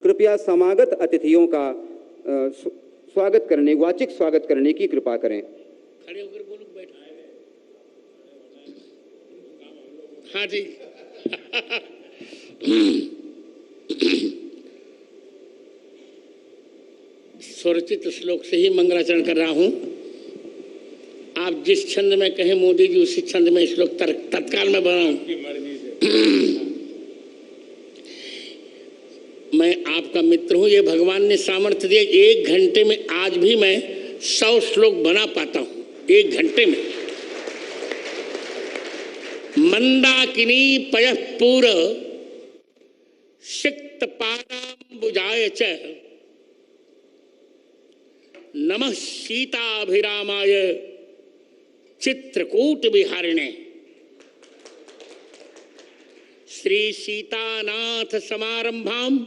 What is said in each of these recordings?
कृपया समागत अतिथियों का स्वागत करने, वाचिक स्वागत करने की कृपा करें। खड़े होकर बोलो, बैठा है। हाँ जी। स्वरचित श्लोक से ही मंगलाचरण कर रहा हूं। आप जिस छंद में कहें मोदी जी उसी छंद में श्लोक तत्काल में बनाऊं। मैं आपका मित्र हूं, ये भगवान ने सामर्थ्य दिया। 1 घंटे में आज भी मैं 100 श्लोक बना पाता हूं, 1 घंटे में। मंदाकिनी पयः पूर सिक्त पादाम्बुजाय च नमः सीताभिरामाय चित्रकूट विहारिणे। श्री सीतानाथ समारंभाम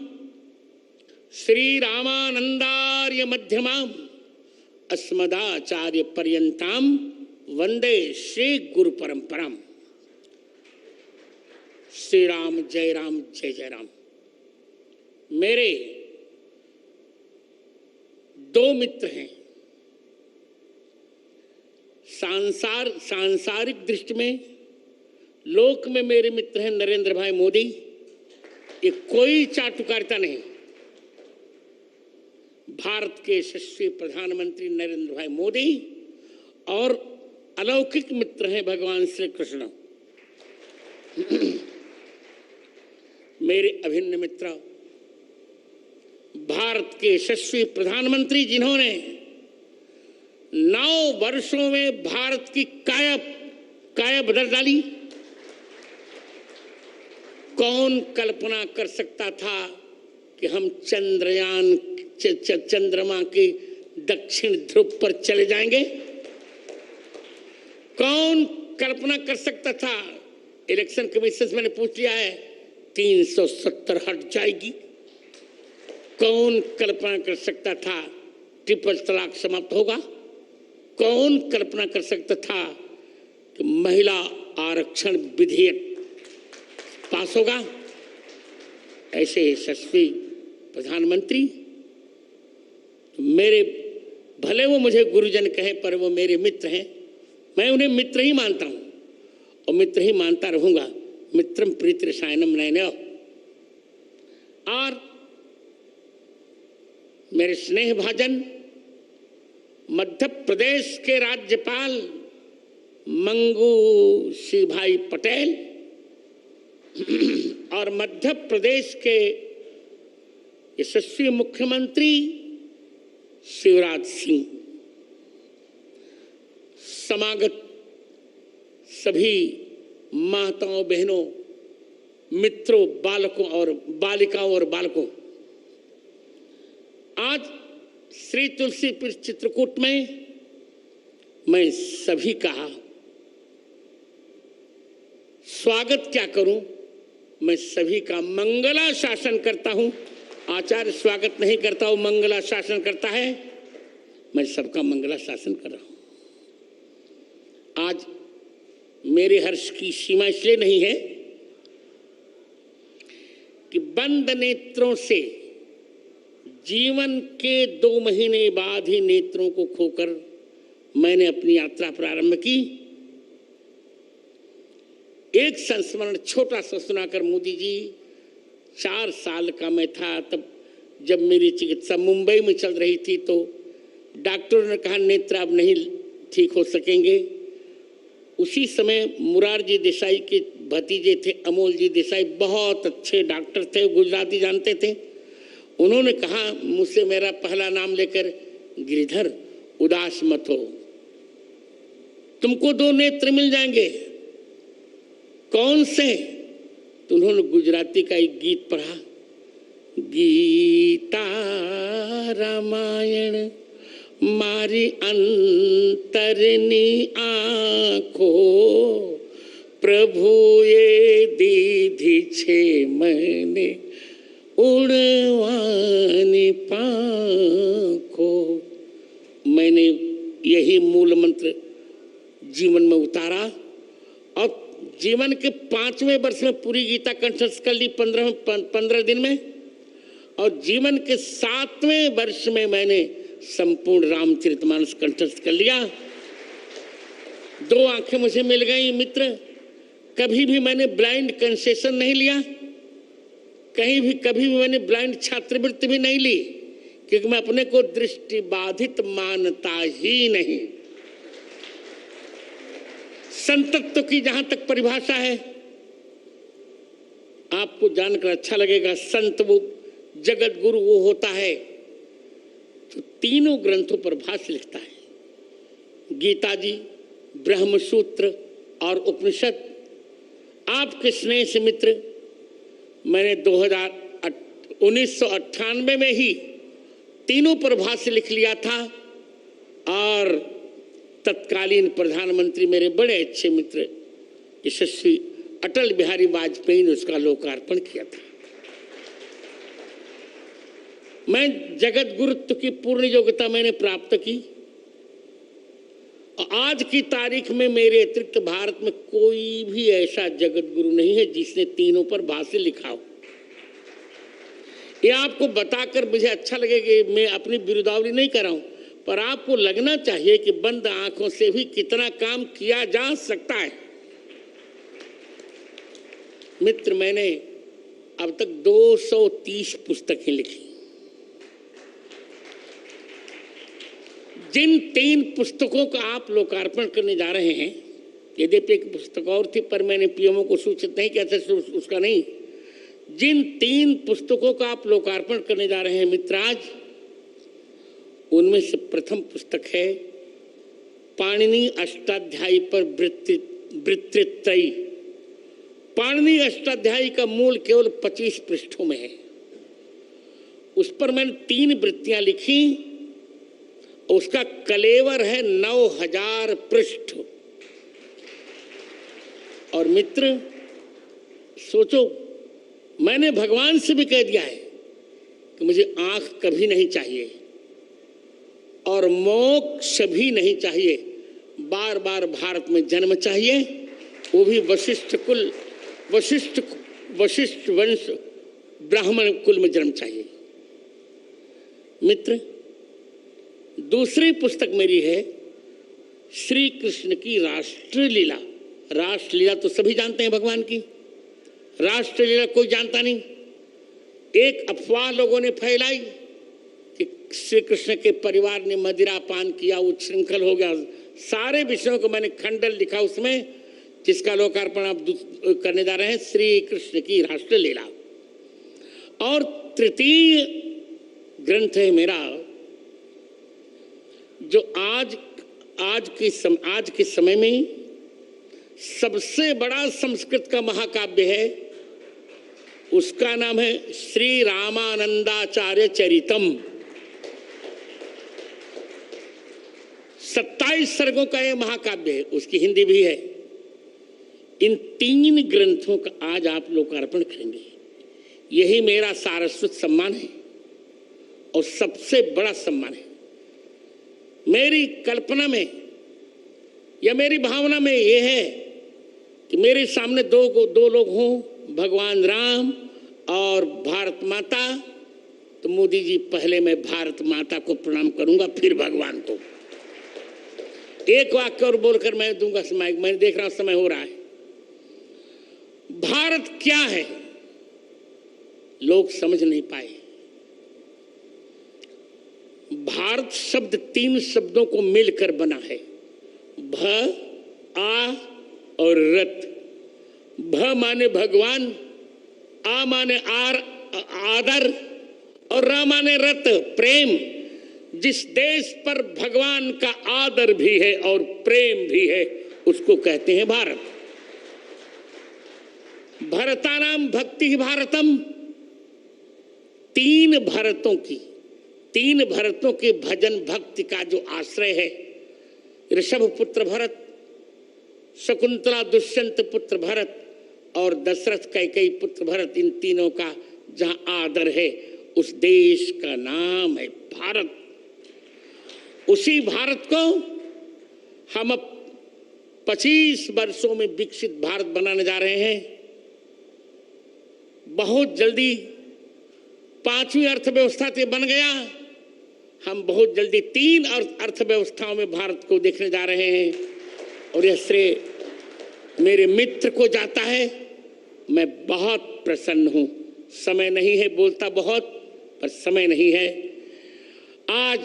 श्री रामानंदार्य मध्यमाम अस्मदाचार्य पर्यंताम वंदे श्री गुरु परंपराम। श्री राम जय राम। मेरे 2 मित्र हैं। सांसारिक दृष्टि में, लोक में मेरे मित्र हैं नरेंद्र भाई मोदी। ये कोई चाटुकारिता नहीं। भारत के यशस्वी प्रधानमंत्री नरेंद्र भाई मोदी और अलौकिक मित्र हैं भगवान श्री कृष्ण। मेरे अभिन्न मित्र, भारत के यशस्वी प्रधानमंत्री जिन्होंने 9 वर्षों में भारत की काया बदल डाली। कौन कल्पना कर सकता था कि हम चंद्रमा के दक्षिण ध्रुव पर चले जाएंगे? कौन कल्पना कर सकता था? इलेक्शन कमीशन से मैंने पूछ लिया है, 370 हट जाएगी। कौन कल्पना कर सकता था ट्रिपल तलाक समाप्त होगा? कौन कल्पना कर सकता था कि महिला आरक्षण विधेयक पास होगा? ऐसे यशस्वी प्रधानमंत्री मेरे, भले वो मुझे गुरुजन कहें पर वो मेरे मित्र हैं। मैं उन्हें मित्र ही मानता हूं और मित्र ही मानता रहूंगा। मित्रम प्रीति रसायनम नयनयो। और मेरे स्नेह भाजन मध्य प्रदेश के राज्यपाल मंगू सिंह भाई पटेल और मध्य प्रदेश के यशस्वी मुख्यमंत्री शिवराज सिंह, समागत सभी माताओं, बहनों, मित्रों, बालकों और बालिकाओं और बालकों, आज श्री तुलसीपुर चित्रकूट में मैं सभी का स्वागत क्या करूं, मैं सभी का मंगला शासन करता हूं। आचार्य स्वागत नहीं करता हूं, मंगला शासन करता है। मैं सबका मंगला शासन कर रहा हूं। आज मेरे हर्ष की सीमा इसलिए नहीं है कि बंद नेत्रों से जीवन के 2 महीने बाद ही नेत्रों को खोकर मैंने अपनी यात्रा प्रारंभ की। एक संस्मरण छोटा सा सुनाकर, मोदी जी, 4 साल का मैं था तब जब मेरी चिकित्सा मुंबई में चल रही थी तो डॉक्टरों ने कहा नेत्र अब नहीं ठीक हो सकेंगे। उसी समय मुरारजी देसाई के भतीजे थे अमोल जी देसाई, बहुत अच्छे डॉक्टर थे, गुजराती जानते थे। उन्होंने कहा मुझसे, मेरा पहला नाम लेकर, गिरिधर उदास मत हो, तुमको 2 नेत्र मिल जाएंगे। कौन से? तो उन्होंने गुजराती का एक गीत पढ़ा, गीता रामायण मारी अंतरनी आँखो, प्रभु ये दीधी छे मैंने उड़वानी पाँखो। मैंने यही मूल मंत्र जीवन में उतारा और जीवन के 5वें वर्ष में पूरी गीता कंठस्थ कर ली 15 दिन में। और जीवन के 7वें वर्ष में मैंने संपूर्ण रामचरितमानस कंठस्थ कर लिया। 2 आंखें मुझे मिल गई मित्र। कभी भी मैंने ब्लाइंड कंसेशन नहीं लिया, कभी भी मैंने ब्लाइंड छात्रवृत्ति भी नहीं ली, क्योंकि मैं अपने को दृष्टि बाधित मानता ही नहीं। संतत्व की जहां तक परिभाषा है, आपको जानकर अच्छा लगेगा। संत वो जगत गुरु वो होता है जो तीनों ग्रंथों पर भाष्य लिखता है, गीता जी, ब्रह्मसूत्र और उपनिषद। आपके स्नेह से मित्र, मैंने 1998 में ही तीनों पर भाष्य लिख लिया था और तत्कालीन प्रधानमंत्री मेरे बड़े अच्छे मित्र यशस्वी अटल बिहारी वाजपेयी ने उसका लोकार्पण किया था। मैं जगत गुरुत्व की पूर्ण योग्यता मैंने प्राप्त की और आज की तारीख में मेरे अतिरिक्त भारत में कोई भी ऐसा जगत गुरु नहीं है जिसने तीनों पर भाष्य लिखा हो। ये आपको बताकर मुझे अच्छा लगेगा कि मैं अपनी बिरुदावली नहीं कर रहा हूं, पर आपको लगना चाहिए कि बंद आंखों से भी कितना काम किया जा सकता है। मित्र, मैंने अब तक 230 पुस्तकें लिखी। जिन 3 पुस्तकों का आप लोकार्पण करने जा रहे हैं, यद्यपि एक पुस्तक और थी पर मैंने पीएमओ को सूचित नहीं किया था, उसका नहीं। जिन 3 पुस्तकों का आप लोकार्पण करने जा रहे हैं मित्राज, उनमें से प्रथम पुस्तक है पाणिनि अष्टाध्यायी पर वृत्तित्रयी। पाणिनि अष्टाध्यायी का मूल केवल 25 पृष्ठों में है। उस पर मैंने 3 वृत्तियां लिखी। उसका कलेवर है 9000 पृष्ठ। और मित्र सोचो, मैंने भगवान से भी कह दिया है कि मुझे आंख कभी नहीं चाहिए और मोक्ष भी नहीं चाहिए, बार बार भारत में जन्म चाहिए, वो भी वशिष्ठ कुल, वशिष्ठ वंश ब्राह्मण कुल में जन्म चाहिए। मित्र, दूसरी पुस्तक मेरी है श्री कृष्ण की राष्ट्रलीला। राष्ट्रलीला तो सभी जानते हैं भगवान की, राष्ट्रलीला कोई जानता नहीं। एक अफवाह लोगों ने फैलाई कि श्री कृष्ण के परिवार ने मदिरा पान किया, उच्छृंखल हो गया। सारे विषयों को मैंने खंडन लिखा उसमें, जिसका लोकार्पण आप करने जा रहे हैं, श्री कृष्ण की राष्ट्रलीला। और तृतीय ग्रंथ है मेरा, जो आज के समय में सबसे बड़ा संस्कृत का महाकाव्य है। उसका नाम है श्री रामानंदाचार्य चरितम। 27 सर्गों का यह महाकाव्य है, उसकी हिंदी भी है। इन 3 ग्रंथों का आज आप लोकार्पण करेंगे। यही मेरा सारस्वत सम्मान है और सबसे बड़ा सम्मान है। मेरी कल्पना में या मेरी भावना में यह है कि मेरे सामने दो लोग हों, भगवान राम और भारत माता। तो मोदी जी, पहले मैं भारत माता को प्रणाम करूंगा, फिर भगवान को। एक वाक्य और बोलकर मैं दूंगा समय। मैं देख रहा हूं समय हो रहा है। भारत क्या है लोग समझ नहीं पाए। भारत शब्द 3 शब्दों को मिलकर बना है, भ, आ और रत। भ माने भगवान, आ माने आदर और र माने रत, प्रेम। जिस देश पर भगवान का आदर भी है और प्रेम भी है, उसको कहते हैं भारत। भरतानाम भक्ति भारतम। 3 भरतों के भजन भक्ति का जो आश्रय है, ऋषभ पुत्र भरत, शकुंतला दुष्यंत पुत्र भरत और दशरथ कैकेयी पुत्र भरत, इन तीनों का जहां आदर है, उस देश का नाम है भारत। उसी भारत को हम अब 25 वर्षों में विकसित भारत बनाने जा रहे हैं। बहुत जल्दी 5वीं अर्थव्यवस्था से बन गया। हम बहुत जल्दी 3 अर्थव्यवस्थाओं में भारत को देखने जा रहे हैं और यह श्रेय मेरे मित्र को जाता है। मैं बहुत प्रसन्न हूं। समय नहीं है, बोलता बहुत पर समय नहीं है। आज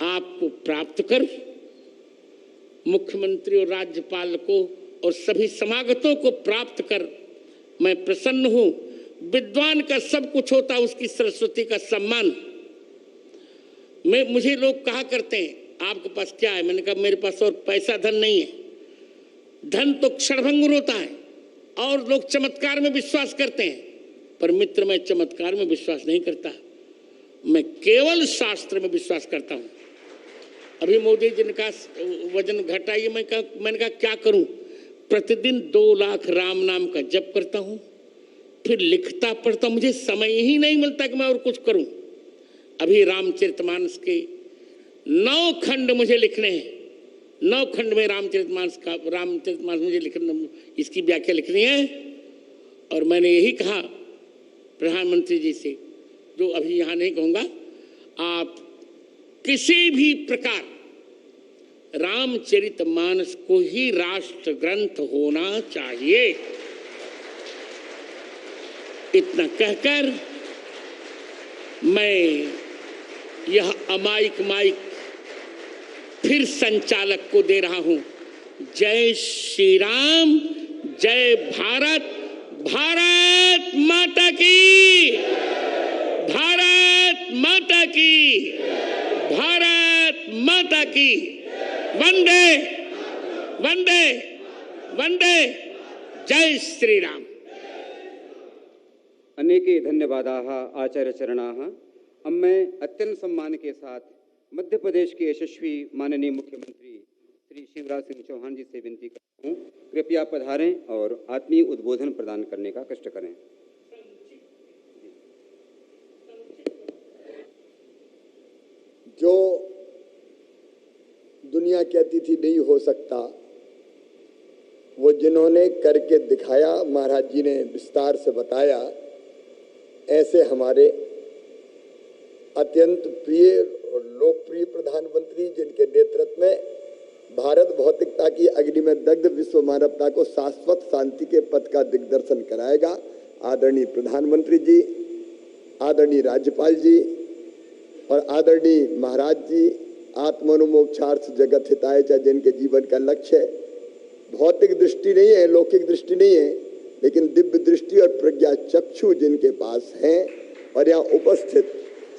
आपको प्राप्त कर, मुख्यमंत्री और राज्यपाल को और सभी समागतों को प्राप्त कर मैं प्रसन्न हूं। विद्वान का सब कुछ होता, उसकी सरस्वती का सम्मान। मुझे लोग कहा करते हैं आपके पास क्या है? मैंने कहा मेरे पास और पैसा धन नहीं है। धन तो क्षणभंगुर होता है और लोग चमत्कार में विश्वास करते हैं, पर मित्र मैं चमत्कार में विश्वास नहीं करता। मैं केवल शास्त्र में विश्वास करता हूं। अभी मोदी जी ने कहा वजन घटाइए, मैंने कहा क्या करूं? प्रतिदिन 2 लाख राम नाम का जप करता हूं, फिर लिखता पढ़ता, मुझे समय ही नहीं मिलता कि मैं और कुछ करूं। अभी रामचरितमानस के 9 खंड मुझे लिखने हैं। 9 खंड में रामचरितमानस मुझे लिखना, इसकी व्याख्या लिखनी है। और मैंने यही कहा प्रधानमंत्री जी से, जो अभी यहाँ नहीं कहूँगा, आप किसी भी प्रकार रामचरितमानस को ही राष्ट्र ग्रंथ होना चाहिए। इतना कहकर मैं यह अमायिक माइक फिर संचालक को दे रहा हूं। जय श्री राम, जय भारत, भारत माता की, भारत माता की, भारत माता की। वंदे वंदे वंदे, जय श्री राम। अनेके धन्यवादाः आचार्यचरणाः। अब मैं अत्यंत सम्मान के साथ मध्य प्रदेश के यशस्वी माननीय मुख्यमंत्री श्री शिवराज सिंह चौहान जी से विनती करता हूँ, कृपया पधारें और आत्मीय उद्बोधन प्रदान करने का कष्ट करें। जो दुनिया कहती थी नहीं हो सकता, वो जिन्होंने करके दिखाया, महाराज जी ने विस्तार से बताया। ऐसे हमारे अत्यंत प्रिय और लोकप्रिय प्रधानमंत्री, जिनके नेतृत्व में भारत भौतिकता की अग्नि में दग्ध विश्व मानवता को शाश्वत शांति के पथ का दिग्दर्शन कराएगा। आदरणीय प्रधानमंत्री जी, आदरणीय राज्यपाल जी और आदरणीय महाराज जी, आत्मनुमोक्षार्थ जगत हिताय च, जिनके जीवन का लक्ष्य भौतिक दृष्टि नहीं है, लौकिक दृष्टि नहीं है, लेकिन दिव्य दृष्टि और प्रज्ञा चक्षु जिनके पास हैं। और यहाँ उपस्थित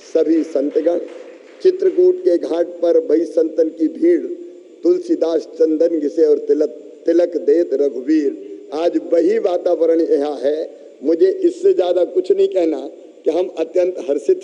सभी संतगण, चित्रकूट के घाट पर भई संतन की भीड़, तुलसीदास चंदन घिसे और तिलक देत रघुवीर। आज वही वातावरण यहाँ है। मुझे इससे ज्यादा कुछ नहीं कहना कि हम अत्यंत हर्षित